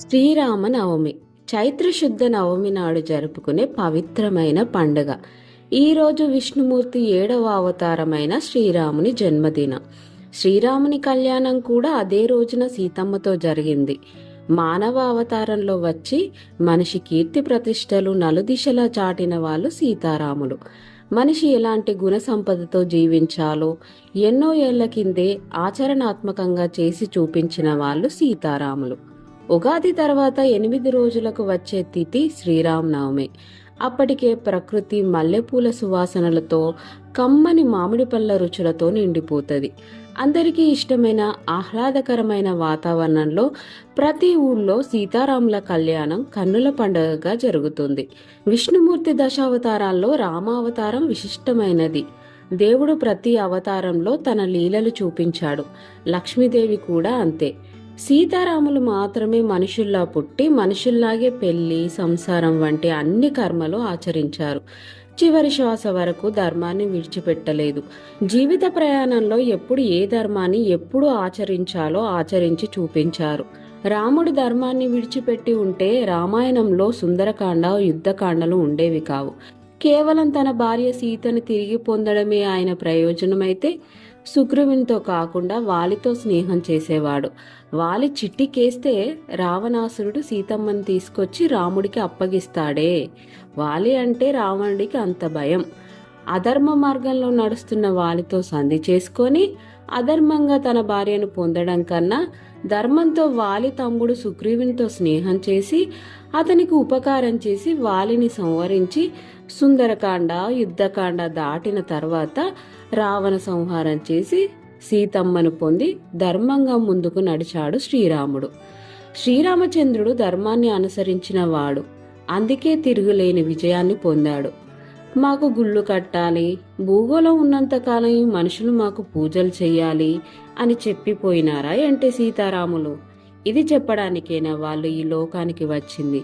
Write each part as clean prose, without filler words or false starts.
శ్రీరామ నవమి చైత్ర శుద్ధ నవమి నాడు జరుపుకునే పవిత్రమైన పండుగ. ఈరోజు విష్ణుమూర్తి 7వ అవతారమైన శ్రీరాముని జన్మదినం. శ్రీరాముని కళ్యాణం కూడా అదే రోజున సీతమ్మతో జరిగింది. మానవ అవతారంలో వచ్చి మనిషి కీర్తి ప్రతిష్టలు నలుదిశలా చాటిన వాళ్ళు సీతారాములు. మనిషి ఎలాంటి గుణ సంపదతో జీవించాలో ఎన్నో ఏళ్ల కిందే ఆచరణాత్మకంగా చేసి చూపించిన వాళ్ళు సీతారాములు. ఉగాది తర్వాత 8 రోజులకు వచ్చే తిథి శ్రీరామనవమి. అప్పటికే ప్రకృతి మల్లెపూల సువాసనలతో కమ్మని మామిడి పళ్ళ రుచులతో నిండిపోతుంది. అందరికీ ఇష్టమైన ఆహ్లాదకరమైన వాతావరణంలో ప్రతి ఊళ్ళో సీతారాముల కళ్యాణం కన్నుల పండుగగా జరుగుతుంది. విష్ణుమూర్తి దశావతారాల్లో రామావతారం విశిష్టమైనది. దేవుడు ప్రతి అవతారంలో తన లీలలు చూపించాడు. లక్ష్మీదేవి కూడా అంతే. సీతారాములు మాత్రమే మనుషుల్లా పుట్టి మనుషుల్లాగే పెళ్లి సంసారం వంటి అన్ని కర్మలు ఆచరించారు. చివరి శ్వాస వరకు ధర్మాన్ని విడిచిపెట్టలేదు. జీవిత ప్రయాణంలో ఎప్పుడు ఏ ధర్మాన్ని ఎప్పుడు ఆచరించాలో ఆచరించి చూపించారు. రాముడు ధర్మాన్ని విడిచిపెట్టి ఉంటే రామాయణంలో సుందరకాండ యుద్ధకాండలు ఉండేవి కావు. కేవలం తన భార్య సీతను తిరిగి పొందడమే ఆయన ప్రయోజనమైతే సుగ్రీవునితో కాకుండా వాలితో స్నేహం చేసేవాడు. వాలి చిట్టికేస్తే రావణాసురుడు సీతమ్మని తీసుకొచ్చి రాముడికి అప్పగిస్తాడే. వాలి అంటే రావణుడికి అంత భయం. అధర్మ మార్గంలో నడుస్తున్న వాలితో సంధి చేసుకొని అధర్మంగా తన భార్యను పొందడం కన్నా ధర్మంతో వాలి తమ్ముడు సుగ్రీవునితో స్నేహం చేసి అతనికి ఉపకారం చేసి వాలిని సంహరించి సుందరకాండ యుద్ధకాండ దాటిన తర్వాత రావణ సంహారం చేసి సీతమ్మను పొంది ధర్మంగా ముందుకు నడిచాడు శ్రీరాముడు. శ్రీరామచంద్రుడు ధర్మాన్ని అనుసరించిన వాడు. అందుకే తిరుగులేని విజయాన్ని పొందాడు. మాకు గుళ్ళు కట్టాలి, భూగోళం ఉన్నంతకాలం ఈ మనుషులు మాకు పూజలు చెయ్యాలి అని చెప్పిపోయినారా అంటే సీతారాములు? ఇది చెప్పడానికేనా వాళ్ళు ఈ లోకానికి వచ్చింది?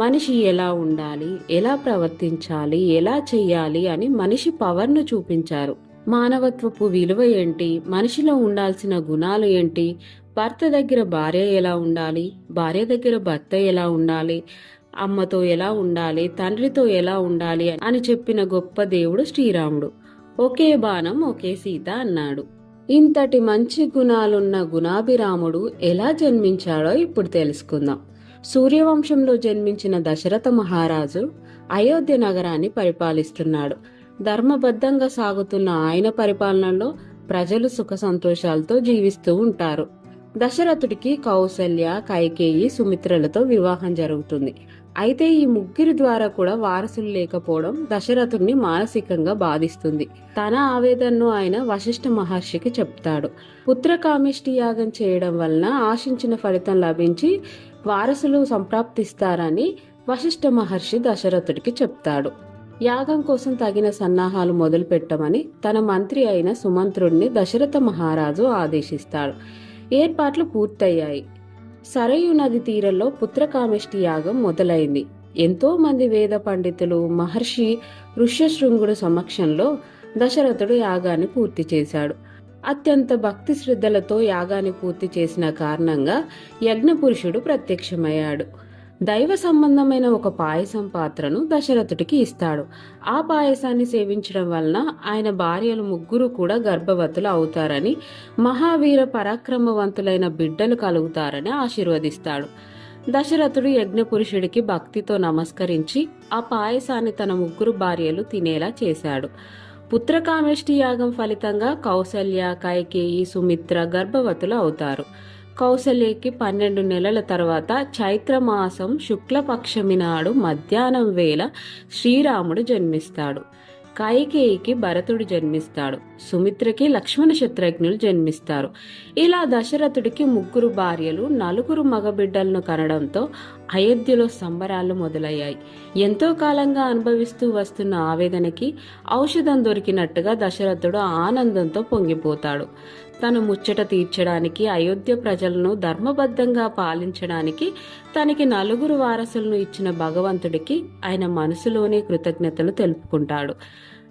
మనిషి ఎలా ఉండాలి, ఎలా ప్రవర్తించాలి, ఎలా చెయ్యాలి అని మనిషి పవర్ను చూపించారు. మానవత్వపు విలువ ఏంటి, మనిషిలో ఉండాల్సిన గుణాలు ఏంటి, భర్త దగ్గర భార్య ఎలా ఉండాలి, భార్య దగ్గర భర్త ఎలా ఉండాలి, అమ్మతో ఎలా ఉండాలి, తండ్రితో ఎలా ఉండాలి అని చెప్పిన గొప్ప దేవుడు శ్రీరాముడు. ఒకే బాణం ఒకే సీత అన్నాడు. ఇంతటి మంచి గుణాలున్న గుణాభిరాముడు ఎలా జన్మించాడో ఇప్పుడు తెలుసుకుందాం. సూర్యవంశంలో జన్మించిన దశరథ మహారాజు అయోధ్య నగరాన్ని పరిపాలిస్తున్నాడు. ధర్మబద్ధంగా సాగుతున్న ఆయన పరిపాలనలో ప్రజలు సుఖ సంతోషాలతో జీవిస్తూ ఉంటారు. దశరథుడికి కౌసల్య, కైకేయి, సుమిత్రలతో వివాహం జరుగుతుంది. అయితే ఈ ముగ్గురి ద్వారా కూడా వారసులు లేకపోవడం దశరథుడిని మానసికంగా బాధిస్తుంది. తన ఆవేదనను ఆయన వశిష్ఠ మహర్షికి చెప్తాడు. పుత్రకామేష్టి యాగం చేయడం వలన ఆశించిన ఫలితం లభించి వారసులు సంప్రాప్తిస్తారని వశిష్ఠ మహర్షి దశరథుడికి చెప్తాడు. యాగం కోసం తగిన సన్నాహాలు మొదలు పెట్టమని తన మంత్రి అయిన సుమంత్రుడిని దశరథ మహారాజు ఆదేశిస్తాడు. ఏర్పాట్లు పూర్తయ్యాయి. సరయు నది తీరంలో పుత్రకామేష్టి యాగం మొదలైంది. ఎంతో మంది వేద పండితులు, మహర్షి ఋష్యశృంగుడు సమక్షంలో దశరథుడు యాగాన్ని పూర్తి చేశాడు. అత్యంత భక్తి శ్రద్ధలతో యాగాన్ని పూర్తి చేసిన కారణంగా యజ్ఞపురుషుడు ప్రత్యక్షమయ్యాడు. దైవ సంబంధమైన ఒక పాయసం పాత్రను దశరథుడికి ఇస్తాడు. ఆ పాయసాన్ని సేవించడం వలన ఆయన భార్యలు ముగ్గురు కూడా గర్భవతులు అవుతారని, మహావీర పరాక్రమవంతులైన బిడ్డలు కలుగుతారని ఆశీర్వదిస్తాడు. దశరథుడు యజ్ఞపురుషుడికి భక్తితో నమస్కరించి ఆ పాయసాన్ని తన ముగ్గురు భార్యలు తినేలా చేశాడు. పుత్రకామేష్టి యాగం ఫలితంగా కౌసల్య, కైకేయి, సుమిత్ర గర్భవతులు అవుతారు. కౌసల్యకి 12 నెలల తర్వాత చైత్రమాసం శుక్లపక్షమి నాడు మధ్యాహ్నం వేళ శ్రీరాముడు జన్మిస్తాడు. కైకేయికి భరతుడు జన్మిస్తాడు. సుమిత్రకి లక్ష్మణ శత్రుఘ్నులు జన్మిస్తారు. ఇలా దశరథుడికి ముగ్గురు భార్యలు, 4 మగబిడ్డలను కనడంతో అయోధ్యలో సంబరాలు మొదలయ్యాయి. ఎంతో కాలంగా అనుభవిస్తూ వస్తున్న ఆవేదనకి ఔషధం దొరికినట్టుగా దశరథుడు ఆనందంతో పొంగిపోతాడు. తన ముచ్చట తీర్చడానికి, అయోధ్య ప్రజలను ధర్మబద్ధంగా పాలించడానికి తనకి 4 వారసులను ఇచ్చిన భగవంతుడికి ఆయన మనసులోనే కృతజ్ఞతలు తెలుపుకుంటాడు.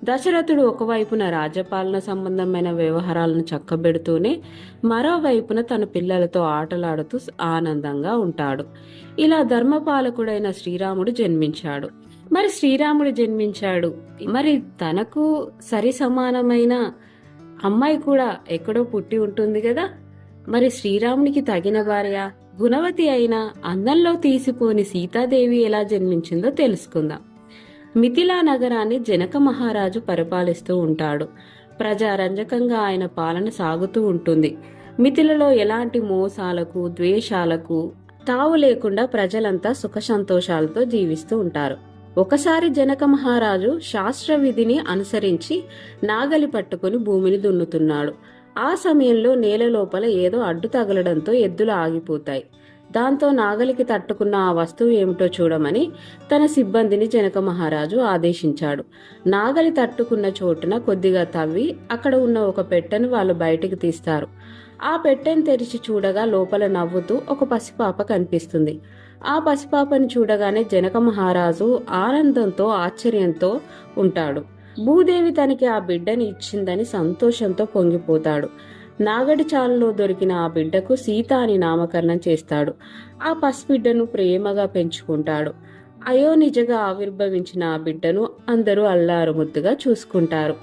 దశరథుడు ఒకవైపున రాజ్యపాలన సంబంధమైన వ్యవహారాలను చక్కబెడుతూనే మరోవైపున తన పిల్లలతో ఆటలాడుతూ ఆనందంగా ఉంటాడు. ఇలా ధర్మపాలకుడైన శ్రీరాముడు జన్మించాడు. మరి తనకు సరి సమానమైన అమ్మాయి కూడా ఎక్కడో పుట్టి ఉంటుంది కదా. మరి శ్రీరామునికి తగిన భార్య, గుణవతి అయిన, అందంలో తీసిపోని సీతాదేవి ఎలా జన్మించిందో తెలుసుకుందాం. మిథిలా నగరాన్ని జనక మహారాజు పరిపాలిస్తూ ఉంటాడు. ప్రజారంజకంగా ఆయన పాలన సాగుతూ ఉంటుంది. మిథిలలో ఎలాంటి మోసాలకు, ద్వేషాలకు తావు లేకుండా ప్రజలంతా సుఖ సంతోషాలతో జీవిస్తూ ఉంటారు. ఒకసారి జనక మహారాజు శాస్త్ర విధిని అనుసరించి నాగలి పట్టుకుని భూమిని దున్నుతున్నాడు. ఆ సమయంలో నేల లోపల ఏదో అడ్డు తగలడంతో ఎద్దులు ఆగిపోతాయి. దాంతో నాగలికి తట్టుకున్న ఆ వస్తువు ఏమిటో చూడమని తన సిబ్బందిని జనక మహారాజు ఆదేశించాడు. నాగలి తట్టుకున్న చోటున కొద్దిగా తవ్వి అక్కడ ఉన్న ఒక పెట్టెను వాళ్ళు బయటికి తీస్తారు. ఆ పెట్టెను తెరిచి చూడగా లోపల నవ్వుతూ ఒక పసిపాప కనిపిస్తుంది. ఆ పసిపాపను చూడగానే జనక మహారాజు ఆనందంతో, ఆశ్చర్యంతో ఉంటాడు. భూదేవి తనకి ఆ బిడ్డని ఇచ్చిందని సంతోషంతో పొంగిపోతాడు. నాగడి చాలులో దొరికిన ఆ బిడ్డకు సీత అని నామకరణం చేస్తాడు. ఆ పసిబిడ్డను ప్రేమగా పెంచుకుంటాడు. అయోనిజగా ఆవిర్భవించిన ఆ బిడ్డను అందరూ అల్లారు ముద్దుగా చూసుకుంటారు.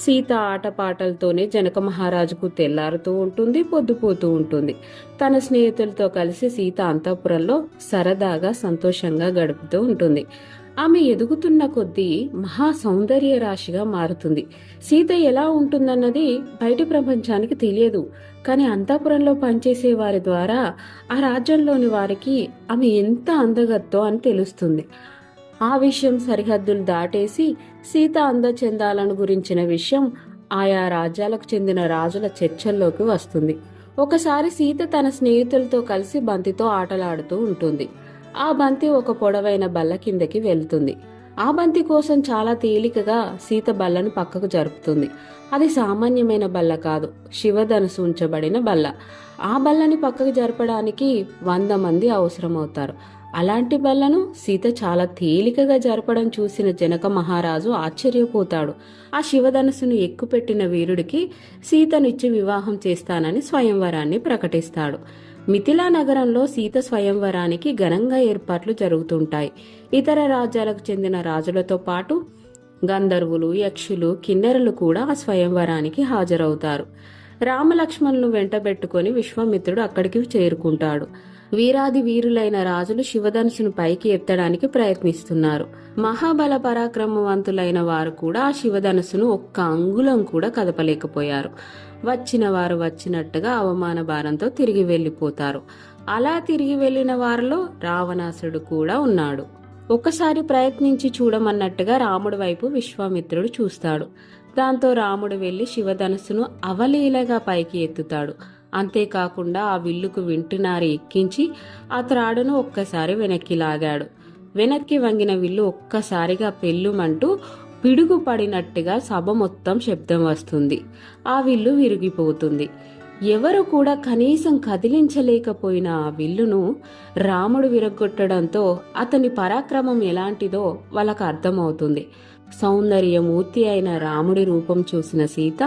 సీత ఆటపాటలతోనే జనక మహారాజుకు తెల్లారుతూ ఉంటుంది, పొద్దుపోతూ ఉంటుంది. తన స్నేహితులతో కలిసి సీత అంతఃపురంలో సరదాగా, సంతోషంగా గడుపుతూ ఉంటుంది. ఆమె ఎదుగుతున్న కొద్దీ మహా సౌందర్య రాశిగా మారుతుంది. సీత ఎలా ఉంటుందన్నది బయటి ప్రపంచానికి తెలియదు. కానీ అంతఃపురంలో పనిచేసే వారి ద్వారా ఆ రాజ్యంలోని వారికి ఆమె ఎంత అందగత్తో అని తెలుస్తుంది. ఆ విషయం సరిహద్దులు దాటేసి సీత అందచందాలను గురించిన విషయం ఆయా రాజ్యాలకు చెందిన రాజుల చర్చల్లోకి వస్తుంది. ఒకసారి సీత తన స్నేహితులతో కలిసి బంతితో ఆటలాడుతూ ఉంటుంది. ఆ బంతి ఒక పొడవైన బల్ల కిందకి వెళ్తుంది. ఆ బంతి కోసం చాలా తేలికగా సీత బల్లను పక్కకు జరుపుతుంది. అది సామాన్యమైన బల్ల కాదు, శివధనుసు ఉంచబడిన బల్ల. ఆ బల్లని పక్కకు జరపడానికి 100 మంది అవసరమవుతారు. అలాంటి బల్లను సీత చాలా తేలికగా జరపడం చూసిన జనక మహారాజు ఆశ్చర్యపోతాడు. ఆ శివధనుసును ఎక్కుపెట్టిన వీరుడికి సీతనిచ్చి వివాహం చేస్తానని స్వయంవరాన్ని ప్రకటిస్తాడు. మిథిలా నగరంలో సీత స్వయంవరానికి ఘనంగా ఏర్పాట్లు జరుగుతుంటాయి. ఇతర రాజ్యాలకు చెందిన రాజులతో పాటు గంధర్వులు, యక్షులు, కిన్నెరలు కూడా ఆ స్వయంవరానికి హాజరవుతారు. రామలక్ష్మణులను వెంటబెట్టుకుని విశ్వామిత్రుడు అక్కడికి చేరుకుంటాడు. వీరాది వీరులైన రాజులు శివధనుసును పైకి ఎత్తడానికి ప్రయత్నిస్తున్నారు. మహాబల పరాక్రమవంతులైన వారు కూడా ఆ శివధనుసును ఒక్క అంగుళం కూడా కదపలేకపోయారు. వచ్చిన వారు వచ్చినట్టుగా అవమాన భారంతో తిరిగి వెళ్లిపోతారు. అలా తిరిగి వెళ్లిన వారిలో రావణాసుడు కూడా ఉన్నాడు. ఒకసారి ప్రయత్నించి చూడమన్నట్టుగా రాముడి వైపు విశ్వామిత్రుడు చూస్తాడు. దాంతో రాముడు వెళ్లి శివధనుసును అవలీలగా పైకి ఎత్తుతాడు. అంతేకాకుండా ఆ విల్లుకు వింటునారి ఎక్కించి ఆ త్రాడును ఒక్కసారి వెనక్కి లాగాడు. వెనక్కి వంగిన విల్లు ఒక్కసారిగా పెళ్ళుమంటూ పిడుగు పడినట్టుగా సభ మొత్తం శబ్దం వస్తుంది. ఆ విల్లు విరిగిపోతుంది. ఎవరు కూడా కనీసం కదిలించలేకపోయిన ఆ విల్లును రాముడు విరగొట్టడంతో అతని పరాక్రమం ఎలాంటిదో వాళ్ళకు అర్థమవుతుంది. సౌందర్యమూర్తి అయిన రాముడి రూపం చూసిన సీత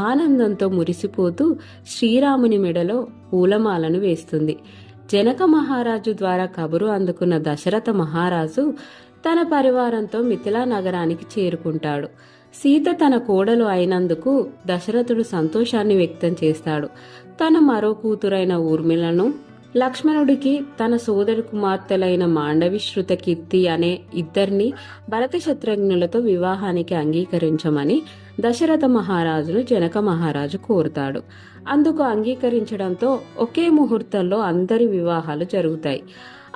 ఆనందంతో మురిసిపోతూ శ్రీరాముని మెడలో పూలమాలను వేస్తుంది. జనక మహారాజు ద్వారా కబురు అందుకున్న దశరథ మహారాజు తన పరివారంతో మిథిలా నగరానికి చేరుకుంటాడు. సీత తన కోడలు అయినందుకు దశరథుడు సంతోషాన్ని వ్యక్తం చేస్తాడు. తన మరో కూతురైన ఊర్మిళను, లక్ష్మణుడికి తన సోదరి కుమార్తెలైన మాండవి, శృతకీర్తి అనే ఇద్దరిని భరత శత్రుఘ్నులతో వివాహానికి అంగీకరించమని దశరథ మహారాజును జనక మహారాజు కోరుతాడు. అందుకు అంగీకరించడంతో ఒకే ముహూర్తంలో అందరి వివాహాలు జరుగుతాయి.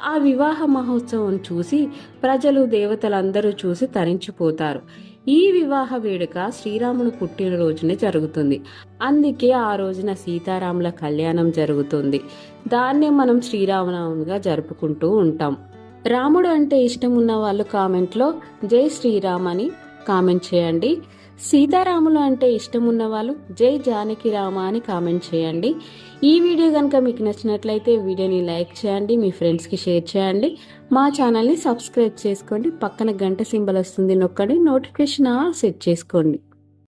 ఆ వివాహ మహోత్సవం చూసి ప్రజలు, దేవతలందరూ చూసి తరించిపోతారు. ఈ వివాహ వేడుక శ్రీరాముడు పుట్టినరోజునే జరుగుతుంది. అందుకే ఆ రోజున సీతారాముల కళ్యాణం జరుగుతుంది. దాన్నే మనం శ్రీరామనవమిగా జరుపుకుంటూ ఉంటాం. రాముడు అంటే ఇష్టం ఉన్న వాళ్ళు కామెంట్లో జై శ్రీరామ్ అని కామెంట్ చేయండి. సీతారాములు అంటే ఇష్టం ఉన్న వాళ్ళు జై జానకి రామ అని కామెంట్ చేయండి. ఈ వీడియో కనుక మీకు నచ్చినట్లయితే వీడియోని లైక్ చేయండి, మీ ఫ్రెండ్స్కి షేర్ చేయండి. మా ఛానల్ని సబ్స్క్రైబ్ చేసుకోండి. పక్కన గంట సింబల్ వస్తుంది, నొక్కండి. నోటిఫికేషన్ ఆల్ సెట్ చేసుకోండి.